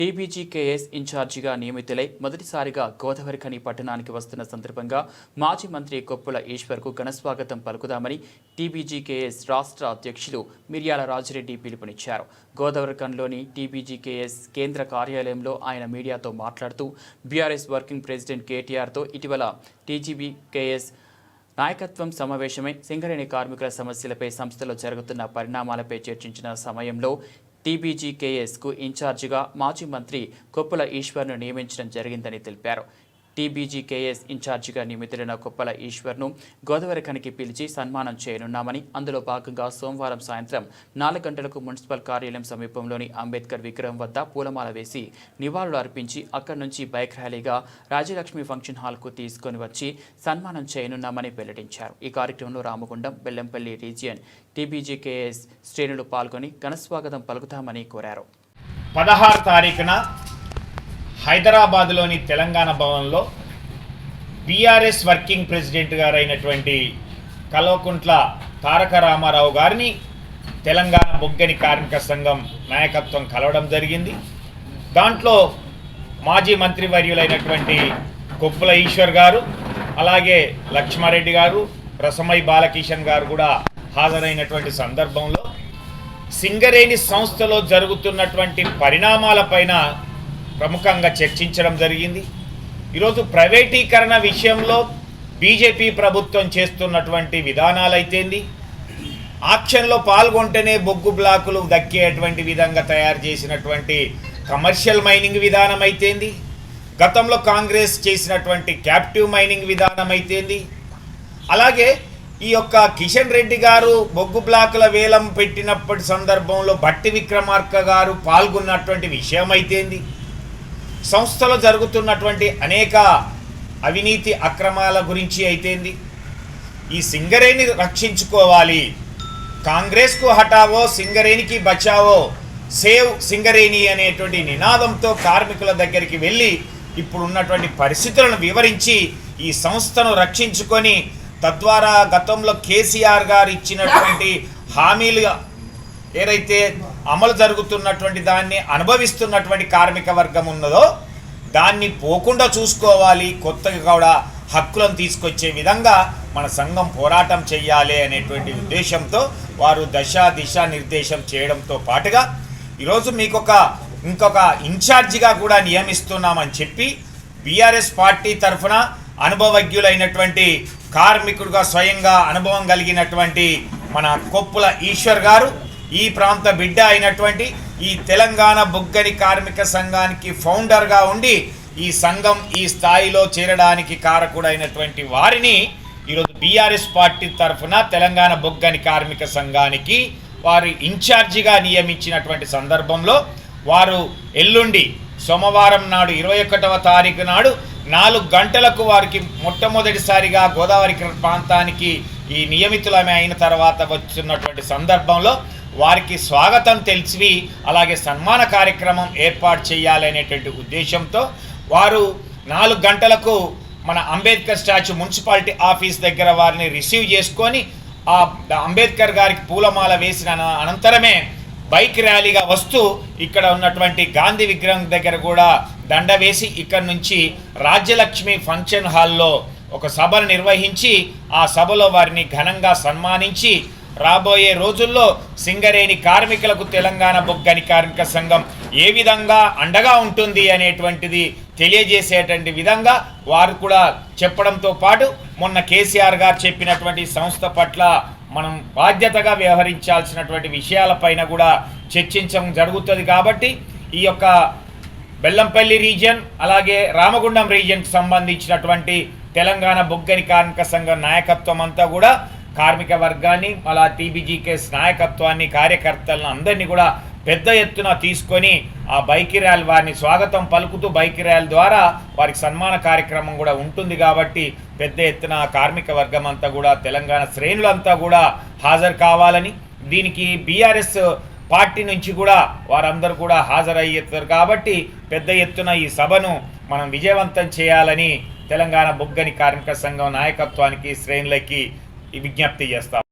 TBGKS ఇన్ఛార్జిగా నియమితులై మొదటిసారిగా గోదావరిఖని పట్టణానికి వస్తున్న సందర్భంగా మాజీ మంత్రి కొప్పుల ఈశ్వర్కు ఘనస్వాగతం పలుకుదామని టీబీజీకేఎస్ రాష్ట్ర అధ్యక్షులు మిర్యాల రాజిరెడ్డి పిలుపునిచ్చారు. గోదావరిఖన్లోని టీబీజీకేఎస్ కేంద్ర కార్యాలయంలో ఆయన మీడియాతో మాట్లాడుతూ బీఆర్ఎస్ వర్కింగ్ ప్రెసిడెంట్ కేటీఆర్తో ఇటీవల టీబీజీకేఎస్ నాయకత్వం సమావేశమై సింగరేణి కార్మికుల సమస్యలపై సంస్థలో జరుగుతున్న పరిణామాలపై చర్చించిన సమయంలో టీబీజీకేఎస్కు ఇన్ఛార్జిగా మాజీ మంత్రి కొప్పుల ఈశ్వర్ను నియమించడం జరిగిందని తెలిపారు. టీబీజీకేఎస్ ఇన్ఛార్జిగా నియమితులైన కొప్పుల ఈశ్వర్ను గోదావరిఖనికి పిలిచి సన్మానం చేయనున్నామని, అందులో భాగంగా సోమవారం సాయంత్రం 4 గంటలకు మున్సిపల్ కార్యాలయం సమీపంలోని అంబేద్కర్ విగ్రహం వద్ద పూలమాల వేసి నివాళులు అర్పించి అక్కడి నుంచి బైక్ ర్యాలీగా రాజ్యలక్ష్మి ఫంక్షన్ హాల్కు తీసుకొని వచ్చి సన్మానం చేయనున్నామని వెల్లడించారు. ఈ కార్యక్రమంలో రామగుండం, బెల్లంపల్లి రీజియన్ టీబీజీకేఎస్ శ్రేణులు పాల్గొని ఘనస్వాగతం పలుకుతామని కోరారు. 16 తారీఖున హైదరాబాద్లోని తెలంగాణ భవన్లో BRS working president గారైనటువంటి Kalvakuntla Taraka Ramarao గారిని తెలంగాణ బొగ్గని కార్మిక సంఘం నాయకత్వం కలవడం జరిగింది. దాంట్లో మాజీ మంత్రివర్యులైనటువంటి కొప్పుల ఈశ్వర్ గారు, అలాగే లక్ష్మారెడ్డి గారు, రసమై బాలకిషన్ గారు కూడా హాజరైనటువంటి సందర్భంలో సింగరేణి సంస్థలో జరుగుతున్నటువంటి పరిణామాలపైన ప్రముఖంగా చర్చించడం జరిగింది. ఈరోజు ప్రైవేటీకరణ విషయంలో బీజేపీ ప్రభుత్వం చేస్తున్నటువంటి విధానాలైతేంది, ఆక్షన్లో పాల్గొంటేనే బొగ్గు బ్లాకులు దక్కేటువంటి విధంగా తయారు చేసినటువంటి కమర్షియల్ మైనింగ్ విధానం అయితేంది, గతంలో కాంగ్రెస్ చేసినటువంటి క్యాప్టివ్ మైనింగ్ విధానం అయితేంది, అలాగే ఈ యొక్క కిషన్ రెడ్డి గారు బొగ్గు బ్లాకుల వేలం పెట్టినప్పటి సందర్భంలో భట్టి విక్రమార్క గారు పాల్గొన్నటువంటి విషయం అయితేంది, సంస్థలో జరుగుతున్నటువంటి అనేక అవినీతి అక్రమాల గురించి అయితేంది, ఈ సింగరేణి రక్షించుకోవాలి, కాంగ్రెస్కు హటావో సింగరేణికి బచావో, సేవ్ సింగరేణి అనేటువంటి నినాదంతో కార్మికుల దగ్గరికి వెళ్ళి ఇప్పుడు ఉన్నటువంటి పరిస్థితులను వివరించి ఈ సంస్థను రక్షించుకొని తద్వారా గతంలో కేసీఆర్ గారు ఇచ్చినటువంటి హామీలు ఏదైతే అమలు జరుగుతున్నటువంటి దాన్ని అనుభవిస్తున్నటువంటి కార్మిక వర్గం ఉన్నదో దాన్ని పోకుండా చూసుకోవాలి, కొత్తగా కూడా హక్కులను తీసుకొచ్చే విధంగా మన సంఘం పోరాటం చేయాలి అనేటువంటి ఉద్దేశంతో వారు దిశా నిర్దేశం చేయడంతో పాటుగా ఈరోజు మీకు ఇంకొక ఇన్ఛార్జిగా కూడా నియమిస్తున్నామని చెప్పి బీఆర్ఎస్ పార్టీ తరఫున అనుభవజ్ఞులైనటువంటి కార్మికుడుగా స్వయంగా అనుభవం కలిగినటువంటి మన కొప్పుల ఈశ్వర్ గారు, ఈ ప్రాంత బిడ్డ అయినటువంటి ఈ తెలంగాణ బొగ్గని కార్మిక సంఘానికి ఫౌండర్గా ఉండి ఈ సంఘం ఈ స్థాయిలో చేరడానికి కారకుడైనటువంటి వారిని ఈరోజు బీఆర్ఎస్ పార్టీ తరఫున తెలంగాణ బొగ్గని కార్మిక సంఘానికి వారు ఇన్ఛార్జిగా నియమించినటువంటి సందర్భంలో వారు ఎల్లుండి సోమవారం నాడు 21వ తారీఖు నాడు 4 గంటలకు వారికి మొట్టమొదటిసారిగా గోదావరి ప్రాంతానికి ఈ నియమితులమే అయిన తర్వాత వచ్చినటువంటి సందర్భంలో వారికి స్వాగతం తెలిసి అలాగే సన్మాన కార్యక్రమం ఏర్పాటు చేయాలనేటువంటి ఉద్దేశంతో వారు 4 గంటలకు మన అంబేద్కర్ స్టాచ్యూ మున్సిపాలిటీ ఆఫీస్ దగ్గర వారిని రిసీవ్ చేసుకొని ఆ అంబేద్కర్ గారికి పూలమాల వేసిన అనంతరమే బైక్ ర్యాలీగా వస్తూ ఇక్కడ ఉన్నటువంటి గాంధీ విగ్రహం దగ్గర కూడా దండ వేసి ఇక్కడ నుంచి రాజ్యలక్ష్మి ఫంక్షన్ హాల్లో ఒక సభను నిర్వహించి ఆ సభలో వారిని ఘనంగా సన్మానించి రాబోయే రోజుల్లో సింగరేణి కార్మికులకు తెలంగాణ బొగ్గని కార్మిక సంఘం ఏ విధంగా అండగా ఉంటుంది అనేటువంటిది తెలియజేసేటువంటి విధంగా వారు కూడా చెప్పడంతో పాటు మొన్న కేసీఆర్ గారు చెప్పినటువంటి సంస్థ పట్ల మనం బాధ్యతగా వ్యవహరించాల్సినటువంటి విషయాలపైన కూడా చర్చించడం జరుగుతుంది. కాబట్టి ఈ యొక్క బెల్లంపల్లి రీజియన్ అలాగే రామగుండం రీజియన్కి సంబంధించినటువంటి తెలంగాణ బొగ్గని కార్మిక సంఘం నాయకత్వం అంతా కూడా కార్మిక వర్గాన్ని అలా టీబీజీకేఎస్ నాయకత్వాన్ని కార్యకర్తలను అందరినీ కూడా పెద్ద ఎత్తున తీసుకొని ఆ బైక్ ర్యాలీ వారిని స్వాగతం పలుకుతూ బైక్ ర్యాలీ ద్వారా వారికి సన్మాన కార్యక్రమం కూడా ఉంటుంది. కాబట్టి పెద్ద ఎత్తున కార్మిక వర్గం అంతా కూడా తెలంగాణ శ్రేణులంతా కూడా హాజరు కావాలని, దీనికి బీఆర్ఎస్ పార్టీ నుంచి కూడా వారందరూ కూడా హాజరయ్యేస్తారు. కాబట్టి పెద్ద ఎత్తున ఈ సభను మనం విజయవంతం చేయాలని తెలంగాణ బొగ్గని కార్మిక సంఘం నాయకత్వానికి శ్రేణులకి విజ్ఞప్తి చేస్తాం.